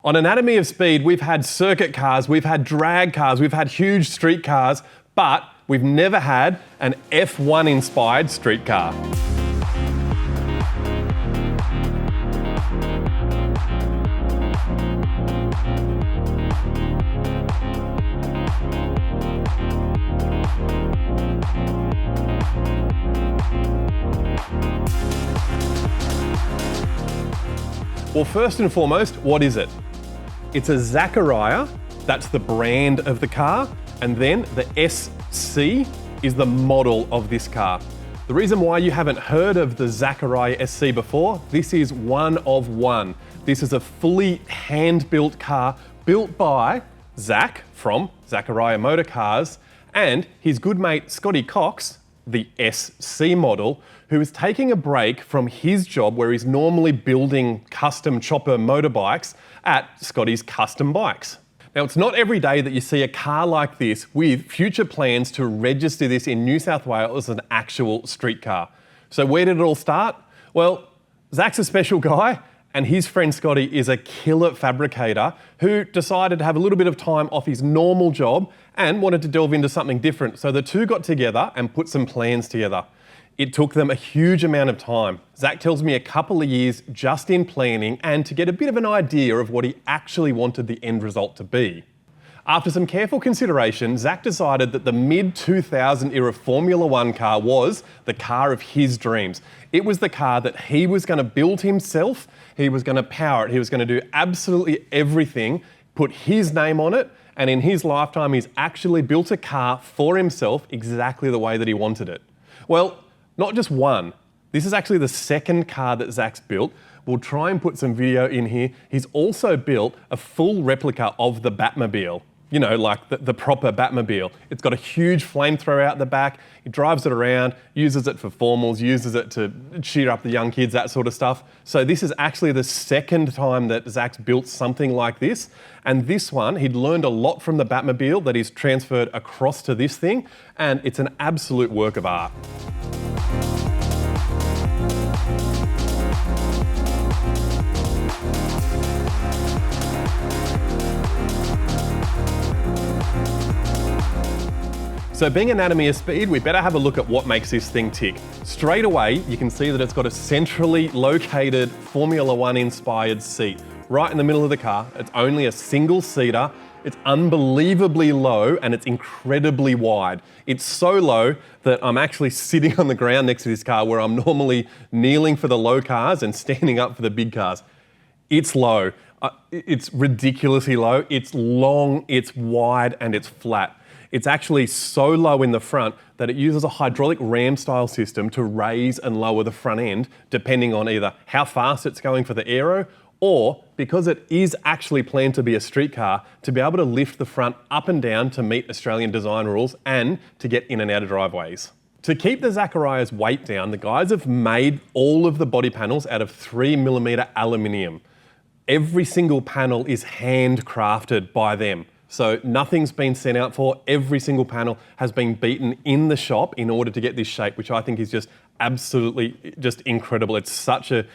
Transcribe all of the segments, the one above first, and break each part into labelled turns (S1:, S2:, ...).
S1: On Anatomy of Speed, we've had circuit cars, we've had drag cars, we've had huge street cars, but we've never had an F1-inspired street car. Well, first and foremost, what is it? It's a Zacaria, that's the brand of the car, and then the SC is the model of this car. The reason why you haven't heard of the Zacaria SC before, this is one of one. This is a fully hand-built car built by Zach from Zacaria Motor Cars and his good mate Scotty Cox, the SC model, who is taking a break from his job where he's normally building custom chopper motorbikes at Scotty's Custom Bikes. Now, it's not every day that you see a car like this with future plans to register this in New South Wales as an actual street car. So where did it all start? Well, Zach's a special guy and his friend Scotty is a killer fabricator who decided to have a little bit of time off his normal job and wanted to delve into something different. So the two got together and put some plans together. It took them a huge amount of time. Zach tells me a couple of years just in planning and to get a bit of an idea of what he actually wanted the end result to be. After some careful consideration, Zach decided that the mid-2000 era Formula One car was the car of his dreams. It was the car that he was going to build himself, he was going to power it, he was going to do absolutely everything, put his name on it, and in his lifetime he's actually built a car for himself exactly the way that he wanted it. Well, not just one. This is actually the second car that Zach's built. We'll try and put some video in here. He's also built a full replica of the Batmobile. You know, like the proper Batmobile. It's got a huge flamethrower out the back. He drives it around, uses it for formals, uses it to cheer up the young kids, that sort of stuff. So this is actually the second time that Zach's built something like this. And this one, he'd learned a lot from the Batmobile that he's transferred across to this thing. And it's an absolute work of art. So being Anatomy of Speed, we better have a look at what makes this thing tick. Straight away, you can see that it's got a centrally located Formula One inspired seat right in the middle of the car. It's only a single seater. It's unbelievably low and it's incredibly wide. It's so low that I'm actually sitting on the ground next to this car where I'm normally kneeling for the low cars and standing up for the big cars. It's low. It's ridiculously low. It's long, it's wide, and it's flat. It's actually so low in the front that it uses a hydraulic ram style system to raise and lower the front end depending on either how fast it's going for the aero or, because it is actually planned to be a street car, to be able to lift the front up and down to meet Australian design rules and to get in and out of driveways. To keep the Zacaria's weight down, the guys have made all of the body panels out of 3mm aluminium. Every single panel is handcrafted by them. So nothing's been sent out for. Every single panel has been beaten in the shop in order to get this shape, which I think is just absolutely just incredible. It's such a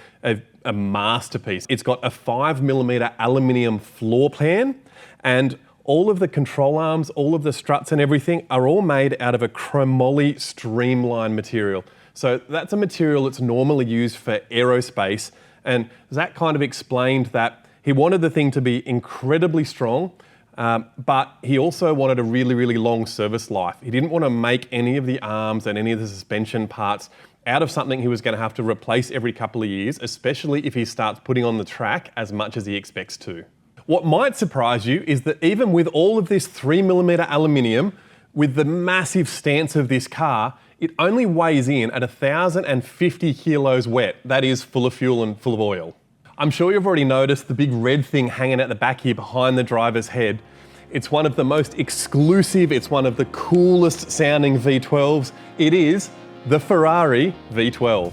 S1: masterpiece. It's got a 5mm aluminium floor plan and all of the control arms, all of the struts and everything are all made out of a chromoly streamline material. So that's a material that's normally used for aerospace. And Zach kind of explained that he wanted the thing to be incredibly strong, but he also wanted a really, really long service life. He didn't want to make any of the arms and any of the suspension parts out of something he was going to have to replace every couple of years, especially if he starts putting on the track as much as he expects to. What might surprise you is that even with all of this 3mm aluminium, with the massive stance of this car, it only weighs in at 1,050 kilos wet. That is full of fuel and full of oil. I'm sure you've already noticed the big red thing hanging at the back here behind the driver's head. It's one of the most exclusive, it's one of the coolest sounding V12s. It is the Ferrari V12.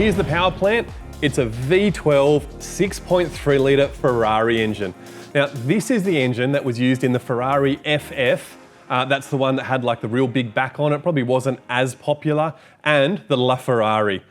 S1: Here's the power plant. It's a V12 6.3 litre Ferrari engine. Now, this is the engine that was used in the Ferrari FF. That's the one that had like the real big back on it, probably wasn't as popular, and the LaFerrari.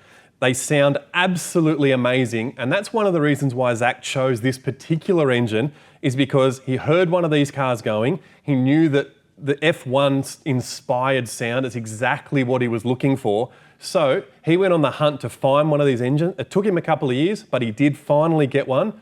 S1: They sound absolutely amazing, and that's one of the reasons why Zach chose this particular engine, is because he heard one of these cars going, he knew that the F1-inspired sound is exactly what he was looking for. So he went on the hunt to find one of these engines. It took him a couple of years, but he did finally get one.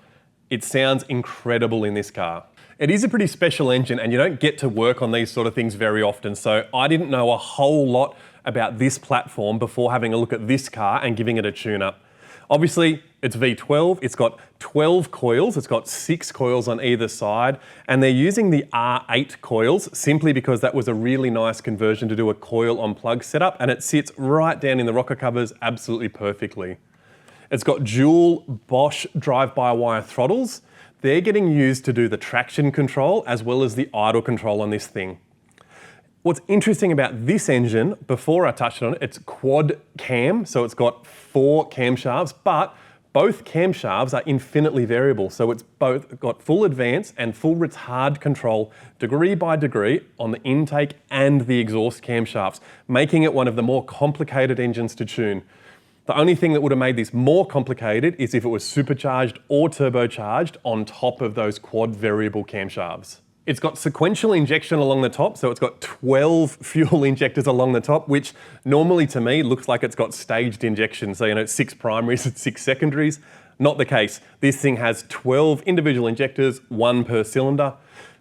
S1: It sounds incredible in this car. It is a pretty special engine, and you don't get to work on these sort of things very often. So I didn't know a whole lot about this platform before having a look at this car and giving it a tune-up. Obviously, it's V12, it's got 12 coils, it's got 6 coils on either side, and they're using the R8 coils simply because that was a really nice conversion to do a coil on plug setup, and it sits right down in the rocker covers absolutely perfectly. It's got dual Bosch drive-by-wire throttles. They're getting used to do the traction control as well as the idle control on this thing. What's interesting about this engine, before I touched on it, it's quad cam, so it's got 4 camshafts, but both camshafts are infinitely variable. So it's both got full advance and full retard control, degree by degree, on the intake and the exhaust camshafts, making it one of the more complicated engines to tune. The only thing that would have made this more complicated is if it was supercharged or turbocharged on top of those quad variable camshafts. It's got sequential injection along the top, so it's got 12 fuel injectors along the top, which normally to me looks like it's got staged injection. So, you know, 6 primaries and 6 secondaries. Not the case. This thing has 12 individual injectors, 1 per cylinder.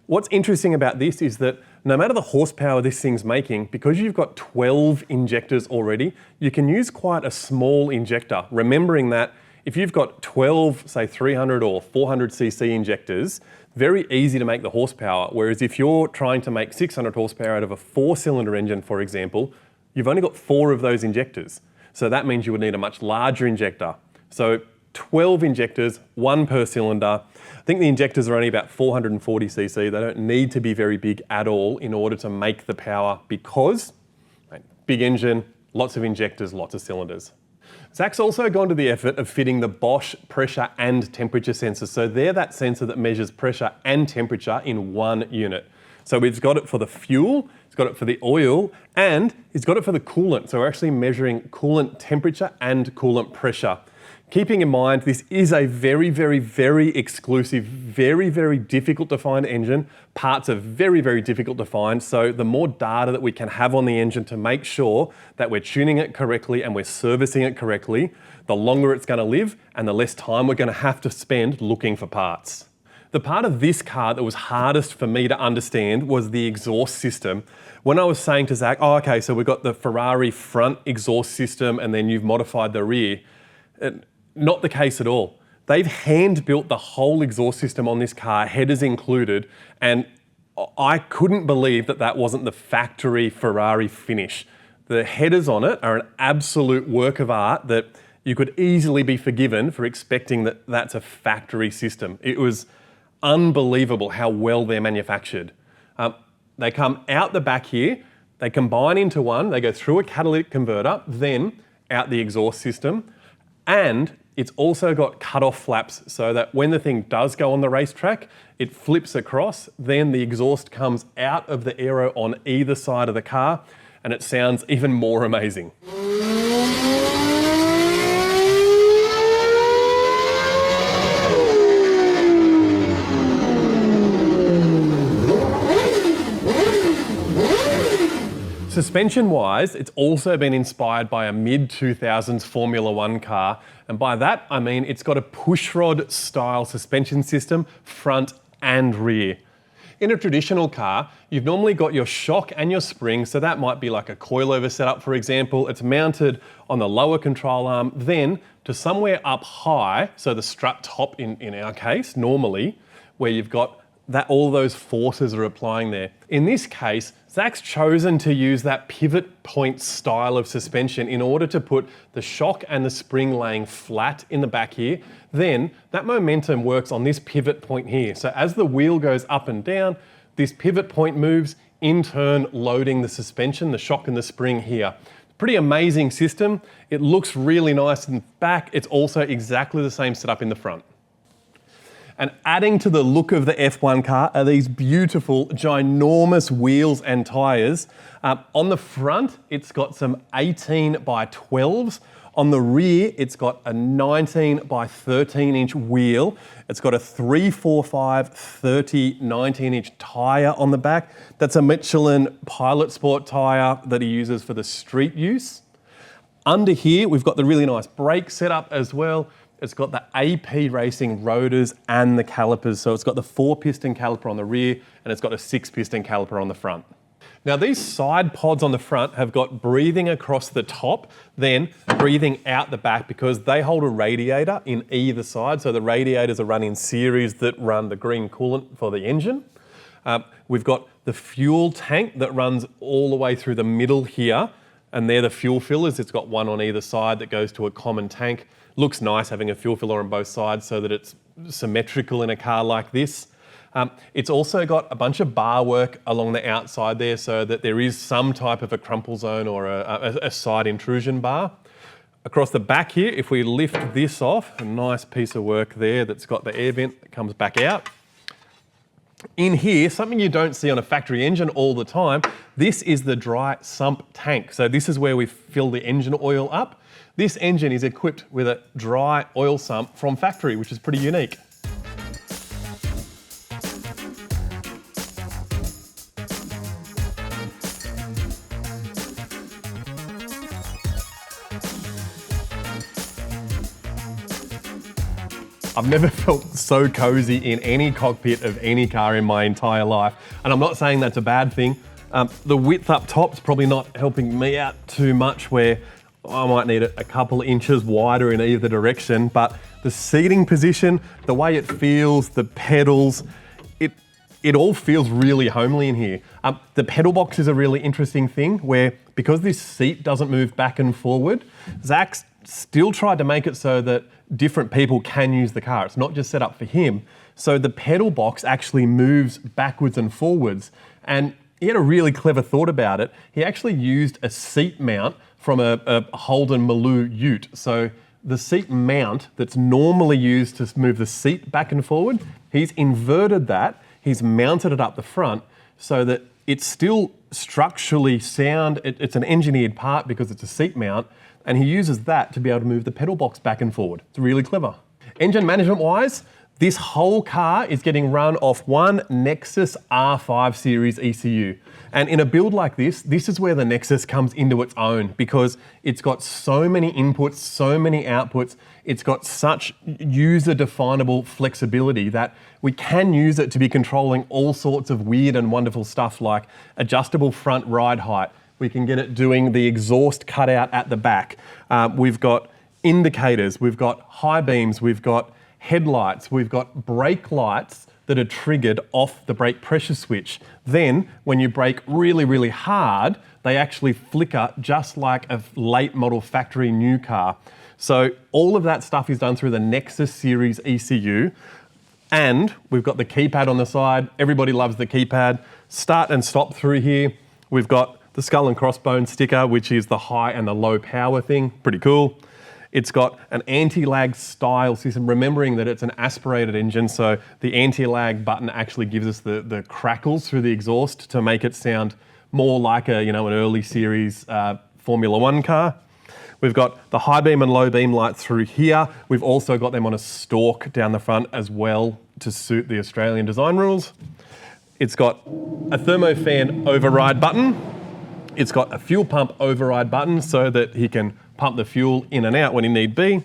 S1: What's interesting about this is that no matter the horsepower this thing's making, because you've got 12 injectors already, you can use quite a small injector, remembering that if you've got 12, say 300 or 400cc injectors, very easy to make the horsepower, whereas if you're trying to make 600 horsepower out of a 4-cylinder engine, for example, you've only got 4 of those injectors. So that means you would need a much larger injector. So 12 injectors, 1 per cylinder. I think the injectors are only about 440cc. They don't need to be very big at all in order to make the power because big engine, lots of injectors, lots of cylinders. Zach's also gone to the effort of fitting the Bosch pressure and temperature sensors. So they're that sensor that measures pressure and temperature in one unit. So we've got it for the fuel, it's got it for the oil, and it's got it for the coolant. So we're actually measuring coolant temperature and coolant pressure. Keeping in mind, this is a very, very, very exclusive, very, very difficult to find engine. Parts are very, very difficult to find. So the more data that we can have on the engine to make sure that we're tuning it correctly and we're servicing it correctly, the longer it's going to live and the less time we're going to have to spend looking for parts. The part of this car that was hardest for me to understand was the exhaust system. When I was saying to Zach, oh, okay, so we've got the Ferrari front exhaust system and then you've modified the rear. Not the case at all. They've hand-built the whole exhaust system on this car, headers included, and I couldn't believe that that wasn't the factory Ferrari finish. The headers on it are an absolute work of art that you could easily be forgiven for expecting that that's a factory system. It was unbelievable how well they're manufactured. They come out the back here, they combine into one, they go through a catalytic converter, then out the exhaust system, and it's also got cut-off flaps so that when the thing does go on the racetrack, it flips across, then the exhaust comes out of the aero on either side of the car, and it sounds even more amazing. Suspension-wise, it's also been inspired by a mid-2000s Formula One car, and by that I mean it's got a pushrod style suspension system, front and rear. In a traditional car, you've normally got your shock and your spring, so that might be like a coilover setup, for example. It's mounted on the lower control arm, then to somewhere up high, so the strut top in our case, normally, where you've got that all those forces are applying there. In this case, Zach's chosen to use that pivot point style of suspension in order to put the shock and the spring laying flat in the back here. Then that momentum works on this pivot point here. So as the wheel goes up and down, this pivot point moves, in turn loading the suspension, the shock and the spring here. Pretty amazing system. It looks really nice in the back. It's also exactly the same setup in the front. And adding to the look of the F1 car are these beautiful, ginormous wheels and tyres. On the front, it's got some 18 by 12s. On the rear, it's got a 19 by 13 inch wheel. It's got a 345 30 19 inch tyre on the back. That's a Michelin Pilot Sport tyre that he uses for the street use. Under here, we've got the really nice brake setup as well. It's got the AP Racing rotors and the calipers. So it's got the 4-piston caliper on the rear and it's got a 6-piston caliper on the front. Now these side pods on the front have got breathing across the top, then breathing out the back because they hold a radiator in either side. So the radiators are run in series that run the green coolant for the engine. We've got the fuel tank that runs all the way through the middle here, and they're the fuel fillers. It's got one on either side that goes to a common tank. Looks nice having a fuel filler on both sides so that it's symmetrical in a car like this. It's also got a bunch of bar work along the outside there so that there is some type of a crumple zone or a side intrusion bar. Across the back here, if we lift this off, a nice piece of work there that's got the air vent that comes back out. In here, something you don't see on a factory engine all the time, this is the dry sump tank. So this is where we fill the engine oil up. This engine is equipped with a dry oil sump from factory, which is pretty unique. I've never felt so cozy in any cockpit of any car in my entire life. And I'm not saying that's a bad thing. The width up top's probably not helping me out too much where I might need it a couple of inches wider in either direction, but the seating position, the way it feels, the pedals, it all feels really homely in here. The pedal box is a really interesting thing where, because this seat doesn't move back and forward, Zach's still tried to make it so that different people can use the car. It's not just set up for him. So the pedal box actually moves backwards and forwards. And he had a really clever thought about it. He actually used a seat mount from a Holden Maloo ute. So the seat mount that's normally used to move the seat back and forward, he's inverted that, he's mounted it up the front so that it's still structurally sound. It's an engineered part because it's a seat mount, and he uses that to be able to move the pedal box back and forward. It's really clever. Engine management wise, this whole car is getting run off one Nexus R5 series ECU. And in a build like this is where the Nexus comes into its own because it's got so many inputs, so many outputs. It's got such user-definable flexibility that we can use it to be controlling all sorts of weird and wonderful stuff like adjustable front ride height. We can get it doing the exhaust cutout at the back. We've got indicators, we've got high beams, we've got headlights, we've got brake lights that are triggered off the brake pressure switch. Then, when you brake really, really hard, they actually flicker just like a late model factory new car. So all of that stuff is done through the Nexus series ECU. And we've got the keypad on the side. Everybody loves the keypad. Start and stop through here. We've got the skull and crossbones sticker, which is the high and the low power thing. Pretty cool. It's got an anti-lag style system, remembering that it's an aspirated engine, so the anti-lag button actually gives us the crackles through the exhaust to make it sound more like an early series Formula One car. We've got the high beam and low beam lights through here. We've also got them on a stalk down the front as well to suit the Australian design rules. It's got a thermofan override button. It's got a fuel pump override button so that he can pump the fuel in and out when he need be.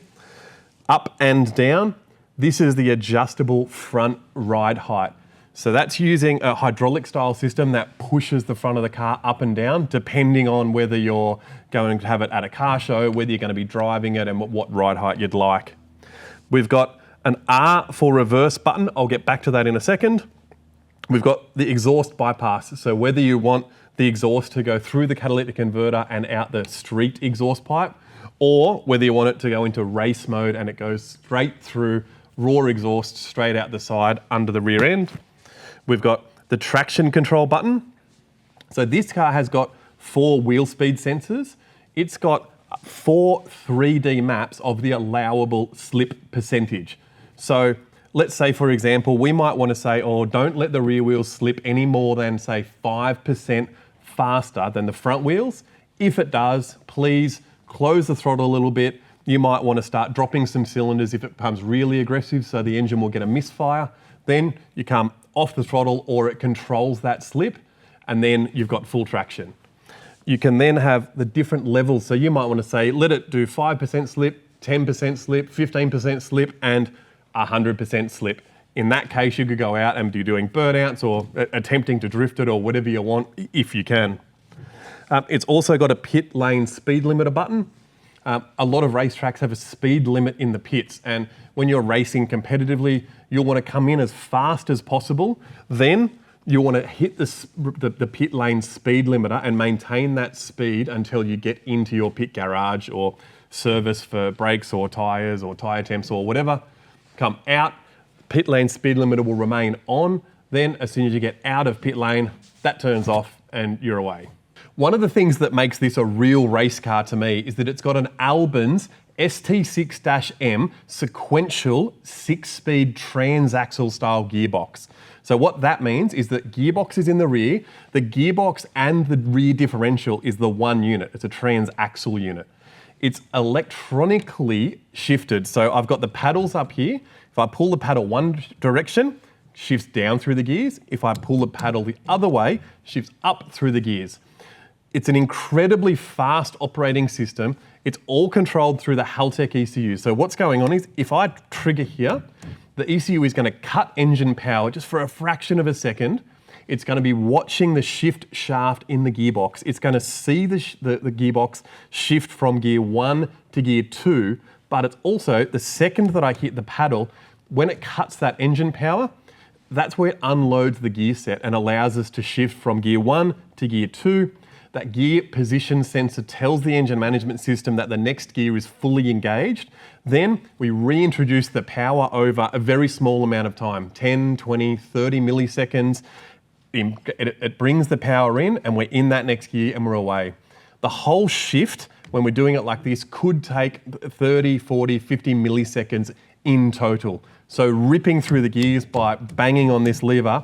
S1: Up and down. This is the adjustable front ride height. So that's using a hydraulic style system that pushes the front of the car up and down depending on whether you're going to have it at a car show, whether you're going to be driving it and what ride height you'd like. We've got an R for reverse button. I'll get back to that in a second. We've got the exhaust bypass. So whether you want the exhaust to go through the catalytic converter and out the street exhaust pipe, or whether you want it to go into race mode and it goes straight through raw exhaust straight out the side under the rear end. We've got the traction control button. So this car has got 4 wheel speed sensors. it's got 4 3D maps of the allowable slip percentage. So let's say, for example, we might want to say, oh, don't let the rear wheels slip any more than, say, 5% faster than the front wheels. If it does, please close the throttle a little bit. You might want to start dropping some cylinders if it becomes really aggressive, so the engine will get a misfire. Then you come off the throttle, or it controls that slip, and then you've got full traction. You can then have the different levels. So you might want to say, let it do 5% slip, 10% slip, 15% slip, and 100% slip. In that case, you could go out and be doing burnouts or attempting to drift it or whatever you want, if you can. It's also got a pit lane speed limiter button. A lot of racetracks have a speed limit in the pits, and when you're racing competitively, you'll want to come in as fast as possible. Then you want to hit the pit lane speed limiter and maintain that speed until you get into your pit garage or service for brakes or tyres or tyre temps or whatever. Come out, pit lane speed limiter will remain on. Then as soon as you get out of pit lane, that turns off and you're away. One of the things that makes this a real race car to me is that it's got an Albin's ST6-M sequential 6-speed transaxle style gearbox. So what that means is that gearbox is in the rear, the gearbox and the rear differential is the one unit. It's a transaxle unit. It's electronically shifted. So I've got the paddles up here. If I pull the paddle one direction, shifts down through the gears. If I pull the paddle the other way, shifts up through the gears. It's an incredibly fast operating system. It's all controlled through the Haltech ECU. So what's going on is if I trigger here, the ECU is going to cut engine power just for a fraction of a second. It's going to be watching the shift shaft in the gearbox. It's going to see the gearbox shift from gear 1 to gear 2, but it's also the second that I hit the paddle, when it cuts that engine power, that's where it unloads the gear set and allows us to shift from gear 1 to gear 2. That gear position sensor tells the engine management system that the next gear is fully engaged. Then we reintroduce the power over a very small amount of time, 10, 20, 30 milliseconds. It brings the power in and we're in that next gear and we're away. The whole shift, when we're doing it like this, could take 30, 40, 50 milliseconds in total. So ripping through the gears by banging on this lever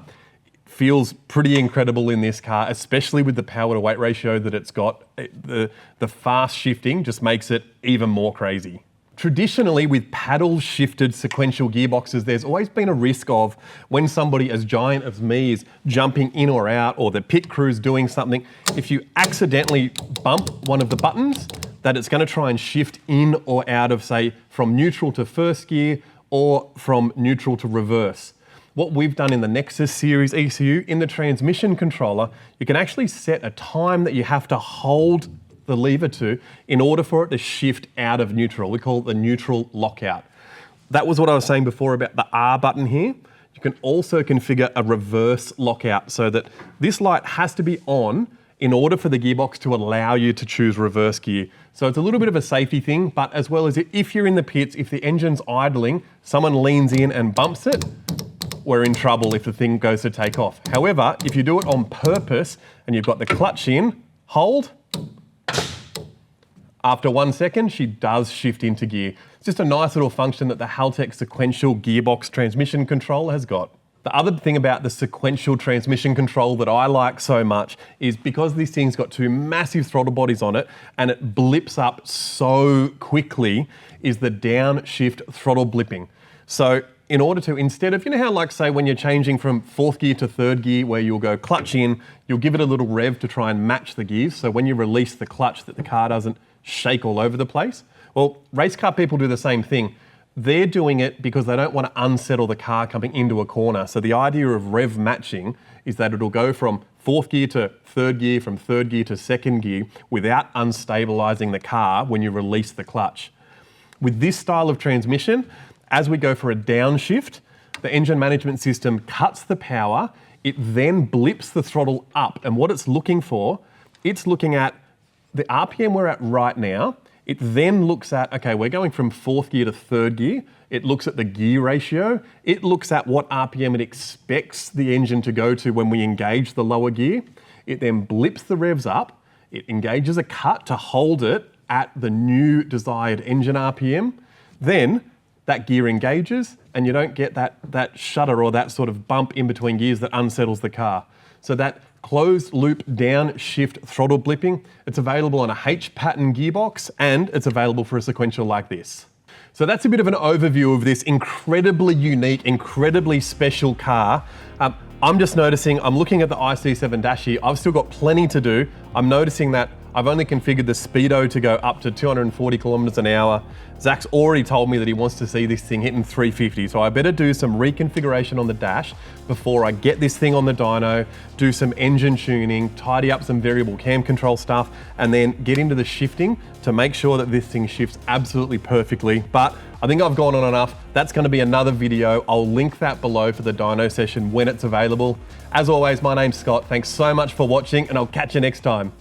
S1: feels pretty incredible in this car, especially with the power to weight ratio that it's got. The fast shifting just makes it even more crazy. Traditionally, with paddle shifted sequential gearboxes, there's always been a risk of when somebody as giant as me is jumping in or out, or the pit crew's doing something, if you accidentally bump one of the buttons, that it's going to try and shift in or out of, say, from neutral to first gear or from neutral to reverse. What we've done in the Nexus series ECU, in the transmission controller, you can actually set a time that you have to hold the lever to in order for it to shift out of neutral. We call it the neutral lockout. That was what I was saying before about the R button here. You can also configure a reverse lockout so that this light has to be on in order for the gearbox to allow you to choose reverse gear. So it's a little bit of a safety thing, but as well as if you're in the pits, if the engine's idling, someone leans in and bumps it, we're in trouble if the thing goes to take off. However, if you do it on purpose and you've got the clutch in, hold, after 1 second, she does shift into gear. It's just a nice little function that the Haltech sequential gearbox transmission controller has got. The other thing about the sequential transmission control that I like so much is because this thing's got 2 massive throttle bodies on it and it blips up so quickly, is the downshift throttle blipping. So in order to, instead of, you know how like say when you're changing from 4th gear to 3rd gear where you'll go clutch in, you'll give it a little rev to try and match the gears. So when you release the clutch that the car doesn't shake all over the place. Well, race car people do the same thing. They're doing it because they don't want to unsettle the car coming into a corner. So the idea of rev matching is that it'll go from 4th gear to 3rd gear, from 3rd gear to 2nd gear without unstabilizing the car when you release the clutch. With this style of transmission, as we go for a downshift, the engine management system cuts the power, it then blips the throttle up. And what it's looking for, it's looking at the RPM we're at right now. It then looks at, okay, we're going from 4th gear to 3rd gear. It looks at the gear ratio. It looks at what RPM it expects the engine to go to when we engage the lower gear. It then blips the revs up. it engages a cut to hold it at the new desired engine RPM. Then that gear engages and you don't get that shudder or that sort of bump in between gears that unsettles the car. So that closed loop downshift throttle blipping, it's available on a H pattern gearbox and it's available for a sequential like this. So that's a bit of an overview of this incredibly unique, incredibly special car. I'm just noticing, I'm looking at the IC7 dash here, I've still got plenty to do. I'm noticing that I've only configured the speedo to go up to 240 kilometers an hour. Zach's already told me that he wants to see this thing hitting 350, so I better do some reconfiguration on the dash before I get this thing on the dyno, do some engine tuning, tidy up some variable cam control stuff, and then get into the shifting to make sure that this thing shifts absolutely perfectly. But I think I've gone on enough. That's going to be another video. I'll link that below for the dyno session when it's available. As always, my name's Scott. Thanks so much for watching, and I'll catch you next time.